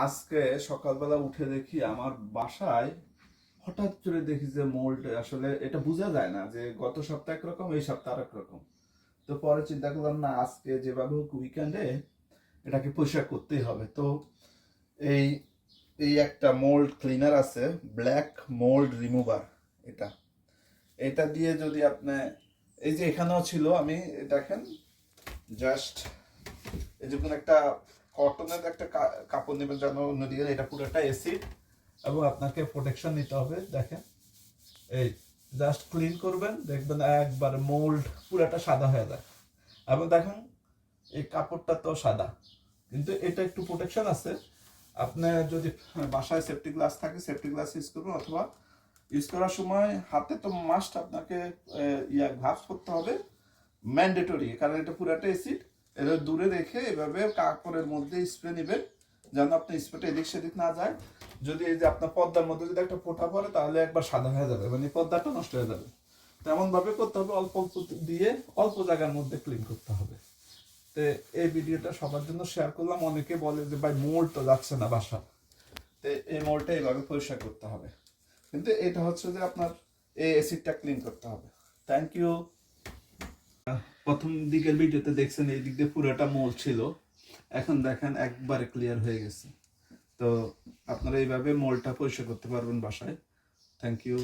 আজকে সকালবেলা উঠে দেখি আমার বাসায় হঠাৎ করে দেখি যে মোল্ড, আসলে এটা বোঝা যায় না যে গত সপ্তাহ একরকম এই সপ্তাহ আরেক রকম। তো পরে চিন্তা করলাম না, আজকে যেভাবে হোক উইকেন্ডে এটাকে পরিষ্কার করতেই হবে। তো এই এই একটা মোল্ড ক্লিনার আছে, ব্ল্যাক মোল্ড রিমুভার। এটা এটা দিয়ে যদি আপনি, এই যে এখানেও ছিল, আমি দেখেন জাস্ট এই যে কোনো একটা কটনের একটা কাপড় নেবেন, যেন অন্যদিকে এটা পুরোটা অ্যাসিড, এবং আপনাকে প্রোটেকশন নিতে হবে। দেখেন, এই জাস্ট ক্লিন করবেন, দেখবেন একবার মোল্ড পুরাটা সাদা হয়ে যায়। এবং দেখেন এই কাপড়টা তো সাদা, কিন্তু এটা একটু প্রোটেকশন আছে। আপনার যদি বাসায় সেফটি গ্লাস থাকে, সেফটি গ্লাস ইউজ করবেন, অথবা ইউজ করার সময় হাতে তো মাস্ট আপনাকে গ্লাভস করতে হবে, ম্যান্ডেটরি, কারণ এটা পুরাটা অ্যাসিড। এটা দূরে রেখে এভাবে কাপড়ের মধ্যে স্প্রে নেবেন, যেন আপনার স্প্রেটা এদিক সেদিক না যায়। যদি এই যে আপনার পর্দার মধ্যে যদি একটা ফোঁটা পড়ে, তাহলে একবার সাদা হয়ে যাবে, মানে পর্দাটা নষ্ট হয়ে যাবে। তেমন ভাবে করতে হবে, অল্প অল্প দিয়ে অল্প জায়গার মধ্যে ক্লিন করতে হবে। তো এই ভিডিওটা সবার জন্য শেয়ার করলাম। অনেকে বলে যে ভাই মোল্ড তো যাচ্ছে না বাসা, তো এই মোল্ডটা এইভাবে পরিষ্কার করতে হবে। কিন্তু এটা হচ্ছে যে আপনার এই অ্যাসিডটা ক্লিন করতে হবে। Thank you. প্রথম দিকের ভিডিওতে দেখছেন এই দিক দিয়ে পুরোটা মোল ছিল, এখন দেখেন একবারে ক্লিয়ার হয়ে গেছে। তো আপনারা এইভাবে মোলটা পরিষ্কার করতে পারবেন বাসায়। Thank you.